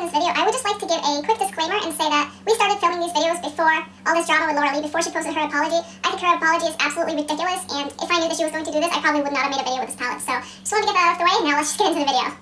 this video, I would just like to give a quick disclaimer and say that we started filming these videos before all this drama with Laura Lee, before she posted her apology. I think her apology is absolutely ridiculous, and if I knew that she was going to do this, I probably would not have made a video with this palette. So just wanted to get that out of the way, and now let's just get into the video.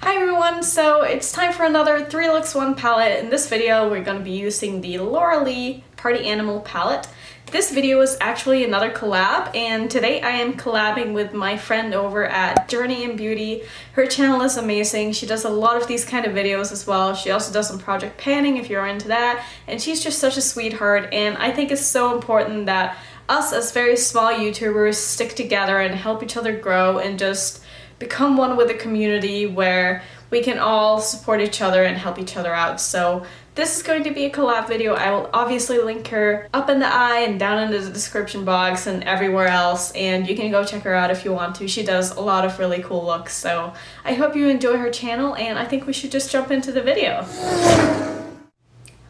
Hi everyone, so it's time for another 3 looks 1 palette. In this video, we're going to be using the Laura Lee Party Animal palette. This video is actually another collab, and today I am collabing with my friend over at Journeyinbeauty. Her channel is amazing. She does a lot of these kind of videos as well. She also does some project panning if you're into that, and she's just such a sweetheart, and I think it's so important that us as very small YouTubers stick together and help each other grow and just become one with the community where we can all support each other and help each other out. So this is going to be a collab video. I will obviously link her up in the eye and down in the description box and everywhere else, and you can go check her out if you want to. She does a lot of really cool looks, so I hope you enjoy her channel, and I think we should just jump into the video.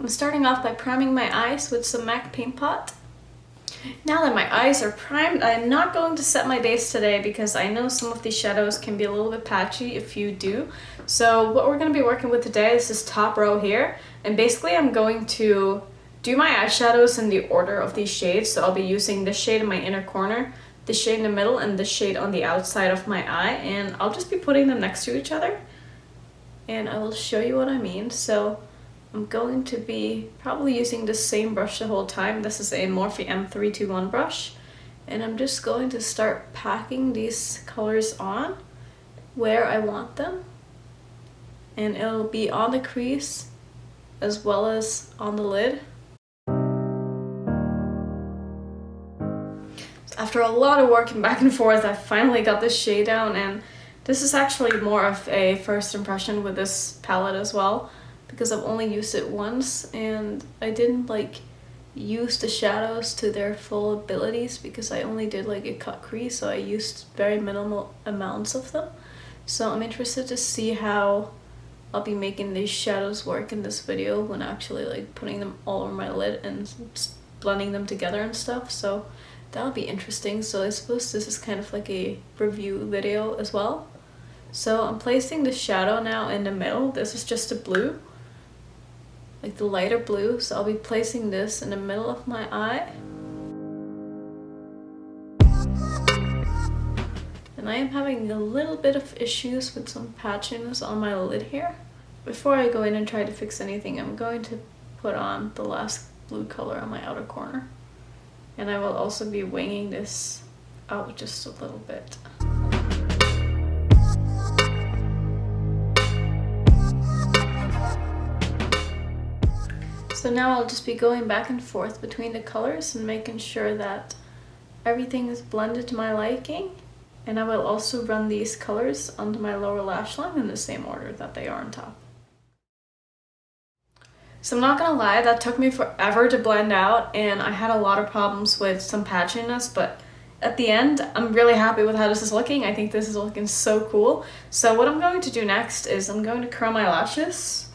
I'm starting off by priming my eyes with some MAC Paint Pot. Now that my eyes are primed, I'm not going to set my base today because I know some of these shadows can be a little bit patchy if you do. So what we're going to be working with today is this top row here, and basically I'm going to do my eyeshadows in the order of these shades. So I'll be using this shade in my inner corner, this shade in the middle, and this shade on the outside of my eye, and I'll just be putting them next to each other and I will show you what I mean. So I'm going to be probably using the same brush the whole time. This is a Morphe M321 brush, and I'm just going to start packing these colors on where I want them, and it'll be on the crease as well as on the lid. So after a lot of working back and forth, I finally got this shade down, and this is actually more of a first impression with this palette as well, because I've only used it once and I didn't use the shadows to their full abilities because I only did a cut crease, so I used very minimal amounts of them. So I'm interested to see how I'll be making these shadows work in this video when actually putting them all over my lid and blending them together and stuff. So that'll be interesting. So I suppose this is kind of like a review video as well. So I'm placing the shadow now in the middle. This is just a blue, like the lighter blue, so I'll be placing this in the middle of my eye. And I am having a little bit of issues with some patchiness on my lid here. Before I go in and try to fix anything, I'm going to put on the last blue color on my outer corner. And I will also be winging this out just a little bit. So now I'll just be going back and forth between the colors and making sure that everything is blended to my liking. And I will also run these colors onto my lower lash line in the same order that they are on top. So I'm not gonna lie, that took me forever to blend out, and I had a lot of problems with some patchiness, but at the end, I'm really happy with how this is looking. I think this is looking so cool. So what I'm going to do next is I'm going to curl my lashes.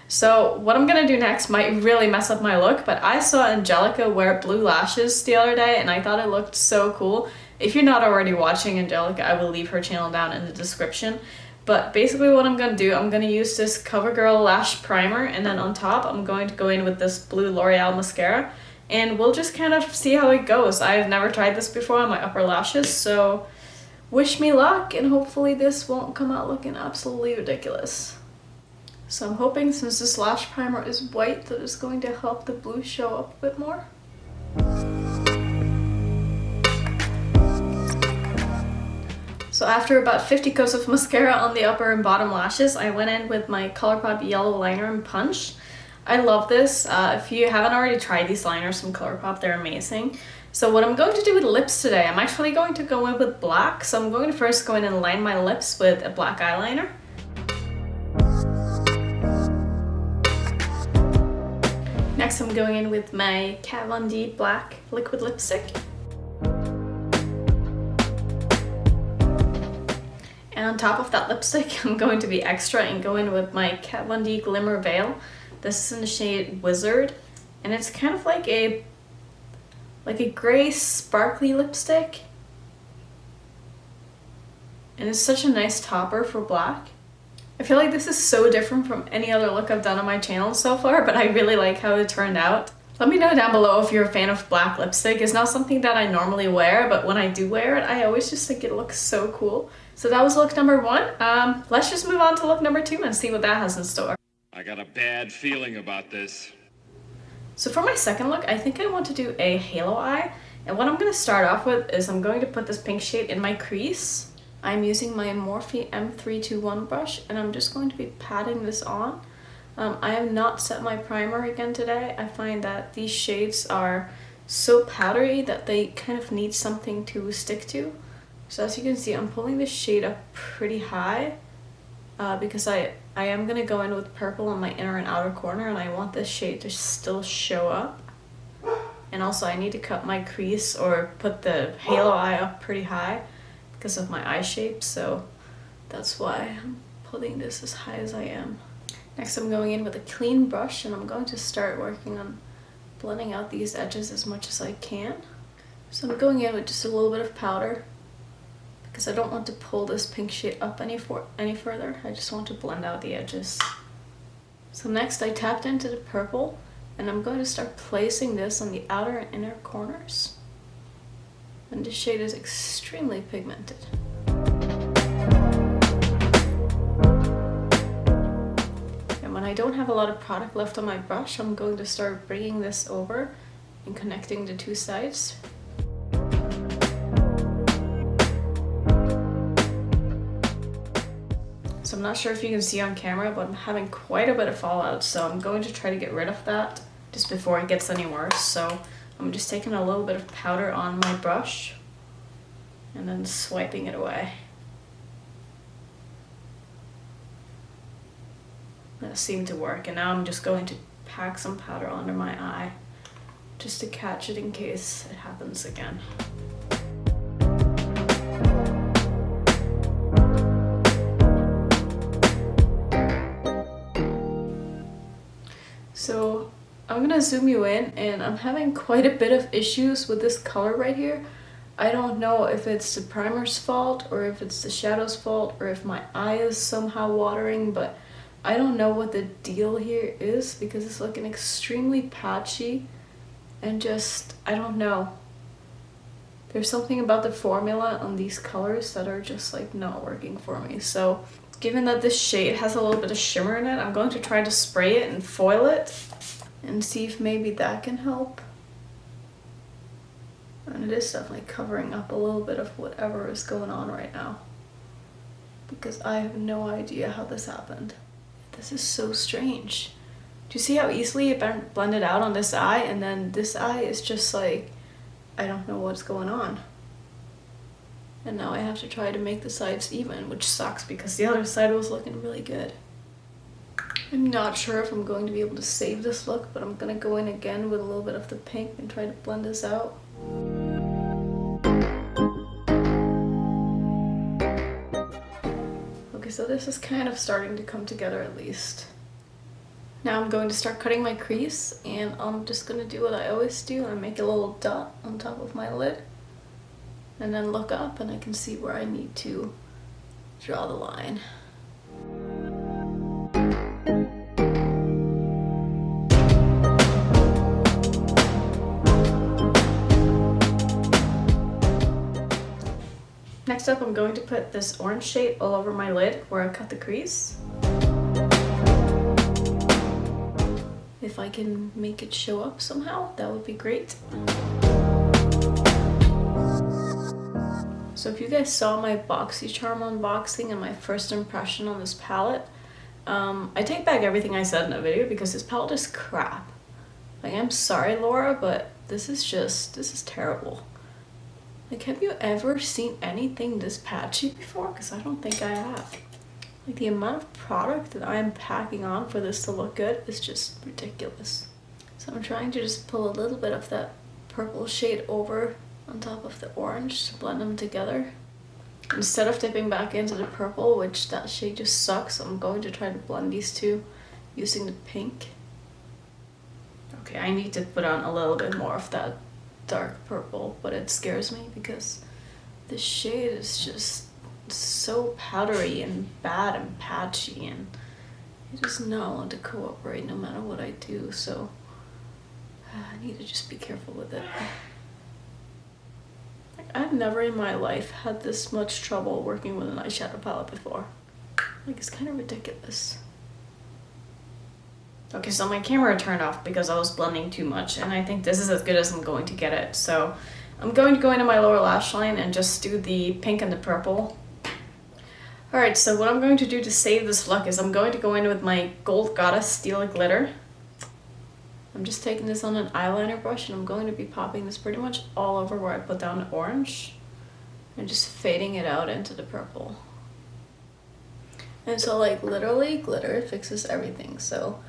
So what I'm gonna do next might really mess up my look, but I saw Angelica wear blue lashes the other day and I thought it looked so cool. If you're not already watching Angelica, I will leave her channel down in the description. But basically what I'm gonna do, I'm gonna use this CoverGirl lash primer, and then on top I'm going to go in with this blue L'Oreal mascara, and we'll just kind of see how it goes. I've never tried this before on my upper lashes, so wish me luck, and hopefully this won't come out looking absolutely ridiculous. So I'm hoping, since this lash primer is white, that it's going to help the blue show up a bit more. So after about 50 coats of mascara on the upper and bottom lashes, I went in with my ColourPop Yellow Liner in Punch. I love this. If you haven't already tried these liners from ColourPop, they're amazing. So what I'm going to do with lips today, I'm actually going to go in with black. So I'm going to first go in and line my lips with a black eyeliner. Next I'm going in with my Kat Von D black liquid lipstick. And on top of that lipstick, I'm going to be extra and go in with my Kat Von D Glimmer Veil. This is in the shade Wizard, and it's kind of like a gray sparkly lipstick. And it's such a nice topper for black. I feel like this is so different from any other look I've done on my channel so far, but I really like how it turned out. Let me know down below if you're a fan of black lipstick. It's not something that I normally wear, but when I do wear it, I always just think it looks so cool. So that was look number 1. Let's just move on to look number 2 and see what that has in store. I got a bad feeling about this. So for my second look, I think I want to do a halo eye. And what I'm going to start off with is I'm going to put this pink shade in my crease. I'm using my Morphe M321 brush, and I'm just going to be patting this on. I have not set my primer again today. I find that these shades are so powdery that they kind of need something to stick to. So as you can see, I'm pulling this shade up pretty high because I am going to go in with purple on my inner and outer corner, and I want this shade to still show up. And also I need to cut my crease or put the halo eye up pretty high because of my eye shape, so that's why I'm putting this as high as I am. Next I'm going in with a clean brush, and I'm going to start working on blending out these edges as much as I can. So I'm going in with just a little bit of powder because I don't want to pull this pink shade up any further. I just want to blend out the edges. So next I tapped into the purple, and I'm going to start placing this on the outer and inner corners. And this shade is extremely pigmented. And when I don't have a lot of product left on my brush, I'm going to start bringing this over and connecting the two sides. So I'm not sure if you can see on camera, but I'm having quite a bit of fallout, so I'm going to try to get rid of that just before it gets any worse. So I'm just taking a little bit of powder on my brush and then swiping it away. That seemed to work, and now I'm just going to pack some powder under my eye just to catch it in case it happens again. So I'm gonna zoom you in, and I'm having quite a bit of issues with this color right here. I don't know if it's the primer's fault or if it's the shadow's fault or if my eye is somehow watering, but I don't know what the deal here is because it's looking extremely patchy and just, I don't know. There's something about the formula on these colors that are just like not working for me. So given that this shade has a little bit of shimmer in it, I'm going to try to spray it and foil it and see if maybe that can help. And it is definitely covering up a little bit of whatever is going on right now, because I have no idea how this happened. This is so strange. Do you see how easily it blended out on this eye, and then this eye is just like, I don't know what's going on. And now I have to try to make the sides even, which sucks because the other side was looking really good. I'm not sure if I'm going to be able to save this look, but I'm gonna go in again with a little bit of the pink and try to blend this out. Okay, so this is kind of starting to come together at least. Now I'm going to start cutting my crease, and I'm just gonna do what I always do. I make a little dot on top of my lid and then look up, and I can see where I need to draw the line. Next up, I'm going to put this orange shade all over my lid where I cut the crease. If I can make it show up somehow, that would be great. So if you guys saw my boxycharm unboxing and my first impression on this palette, I take back everything I said in that video because this palette is crap. Like, I'm sorry, Laura, but this is terrible. Like, have you ever seen anything this patchy before? Because I don't think I have. Like, the amount of product that I'm packing on for this to look good is just ridiculous. So I'm trying to just pull a little bit of that purple shade over on top of the orange to blend them together. Instead of dipping back into the purple, which that shade just sucks, I'm going to try to blend these two using the pink. Okay, I need to put on a little bit more of that dark purple, but it scares me because this shade is just so powdery and bad and patchy, and it does not want to cooperate no matter what I do, so I need to just be careful with it. Like, I've never in my life had this much trouble working with an eyeshadow palette before. Like, it's kind of ridiculous. Okay, so my camera turned off because I was blending too much, and I think this is as good as I'm going to get it. So I'm going to go into my lower lash line and just do the pink and the purple. Alright, so what I'm going to do to save this look is I'm going to go in with my Gold Goddess Steel Glitter. I'm just taking this on an eyeliner brush, and I'm going to be popping this pretty much all over where I put down orange and just fading it out into the purple. And so, like, literally glitter fixes everything. So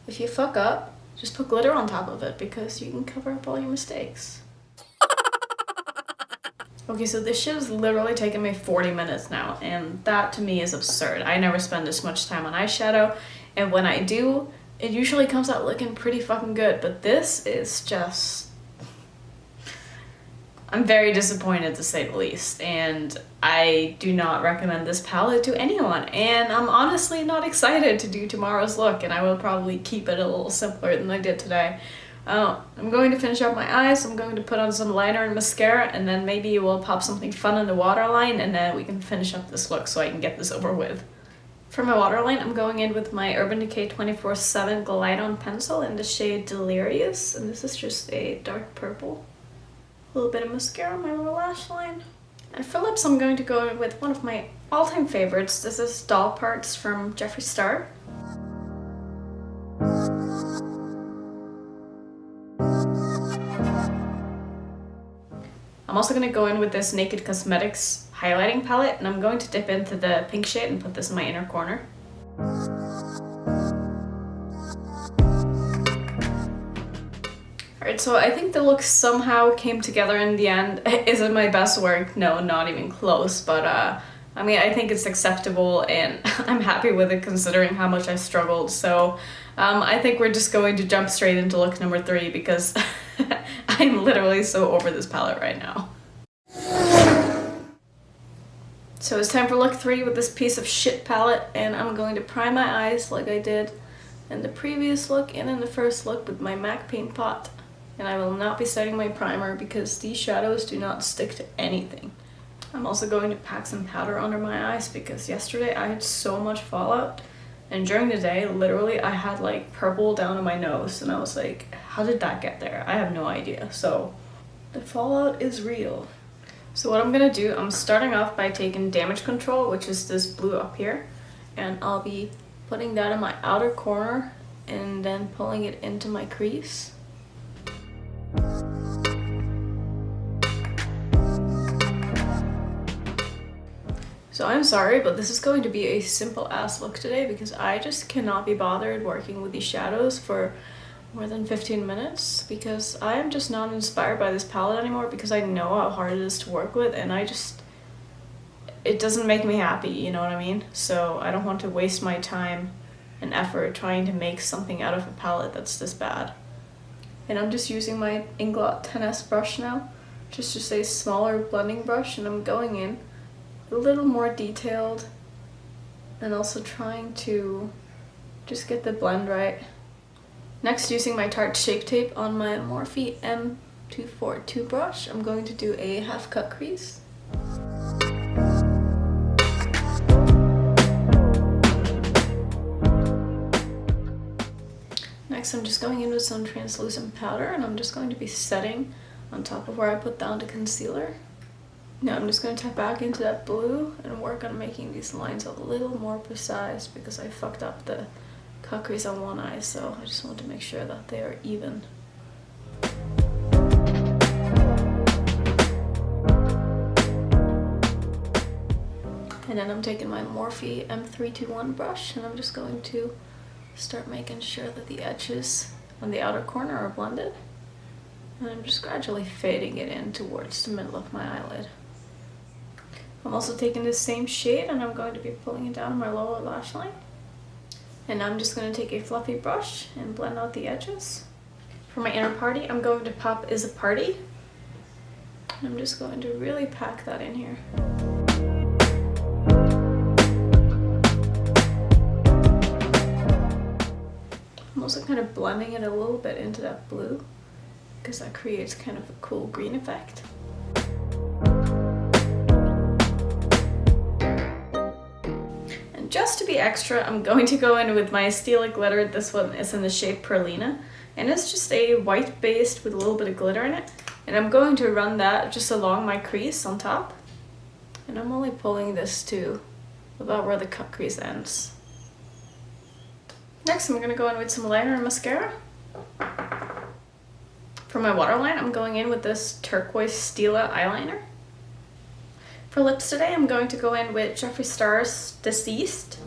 if you fuck up, just put glitter on top of it because you can cover up all your mistakes. Okay, so this shit has literally taken me 40 minutes now, and that to me is absurd. I never spend this much time on eyeshadow, and when I do, it usually comes out looking pretty fucking good, but this is just... I'm very disappointed to say the least, and I do not recommend this palette to anyone, and I'm honestly not excited to do tomorrow's look, and I will probably keep it a little simpler than I did today. I'm going to finish up my eyes, I'm going to put on some liner and mascara, and then maybe we'll pop something fun in the waterline, and then we can finish up this look so I can get this over with. For my waterline, I'm going in with my Urban Decay 24/7 Glide On Pencil in the shade Delirious, and this is just a dark purple. A little bit of mascara on my lower lash line. And for lips, I'm going to go in with one of my all-time favorites. This is Doll Parts from Jeffree Star. I'm also going to go in with this Naked Cosmetics highlighting palette, and I'm going to dip into the pink shade and put this in my inner corner. Alright, so I think the look somehow came together in the end. Is it my best work? No, not even close, but I mean, I think it's acceptable, and I'm happy with it considering how much I struggled. So I think we're just going to jump straight into look number 3 because I'm literally so over this palette right now. So it's time for look 3 with this piece of shit palette, and I'm going to prime my eyes like I did in the previous look and in the first look with my MAC Paint Pot. And I will not be setting my primer because these shadows do not stick to anything. I'm also going to pack some powder under my eyes because yesterday I had so much fallout, and during the day literally I had like purple down in my nose, and I was like, how did that get there? I have no idea. So the fallout is real. So what I'm gonna do, I'm starting off by taking Damage Control, which is this blue up here, and I'll be putting that in my outer corner and then pulling it into my crease. So I'm sorry, but this is going to be a simple ass look today because I just cannot be bothered working with these shadows for more than 15 minutes because I am just not inspired by this palette anymore because I know how hard it is to work with, and it doesn't make me happy, you know what I mean? So I don't want to waste my time and effort trying to make something out of a palette that's this bad. And I'm just using my Inglot 10S brush now, just a smaller blending brush, and I'm going in a little more detailed and also trying to just get the blend right. Next, using my Tarte Shape Tape on my Morphe M242 brush, I'm going to do a half cut crease. Next, I'm just going in with some translucent powder, and I'm just going to be setting on top of where I put down the concealer. Now I'm just going to tap back into that blue and work on making these lines a little more precise because I fucked up the cut crease on one eye, so I just want to make sure that they are even. And then I'm taking my Morphe M321 brush, and I'm just going to start making sure that the edges on the outer corner are blended. And I'm just gradually fading it in towards the middle of my eyelid. I'm also taking this same shade and I'm going to be pulling it down on my lower lash line. And now I'm just going to take a fluffy brush and blend out the edges. For my inner party, I'm going to pop Is a Party. And I'm just going to really pack that in here. I'm also kind of blending it a little bit into that blue because that creates kind of a cool green effect. And just to be extra, I'm going to go in with my Stila glitter. This one is in the shade Perlina, and it's just a white base with a little bit of glitter in it. And I'm going to run that just along my crease on top. And I'm only pulling this to about where the cut crease ends. Next, I'm going to go in with some liner and mascara. For my waterline, I'm going in with this turquoise Stila eyeliner. For lips today, I'm going to go in with Jeffree Star's Deceased.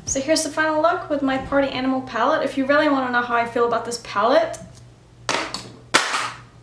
So here's the final look with my Party Animal palette. If you really want to know how I feel about this palette,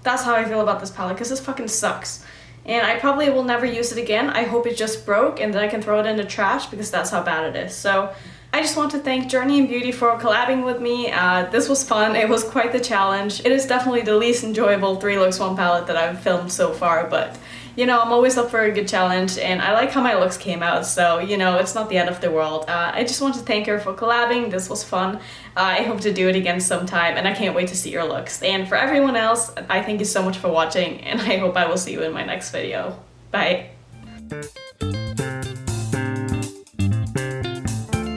that's how I feel about this palette, because this fucking sucks. And I probably will never use it again. I hope it just broke and then I can throw it in the trash because that's how bad it is. So I just want to thank Journeyinbeauty for collabing with me. This was fun. It was quite the challenge. It is definitely the least enjoyable 3 looks 1 palette that I've filmed so far, but you know, I'm always up for a good challenge and I like how my looks came out, so you know, it's not the end of the world. I just want to thank her for collabing. This was fun. I hope to do it again sometime and I can't wait to see your looks. And for everyone else, I thank you so much for watching and I hope I will see you in my next video. Bye!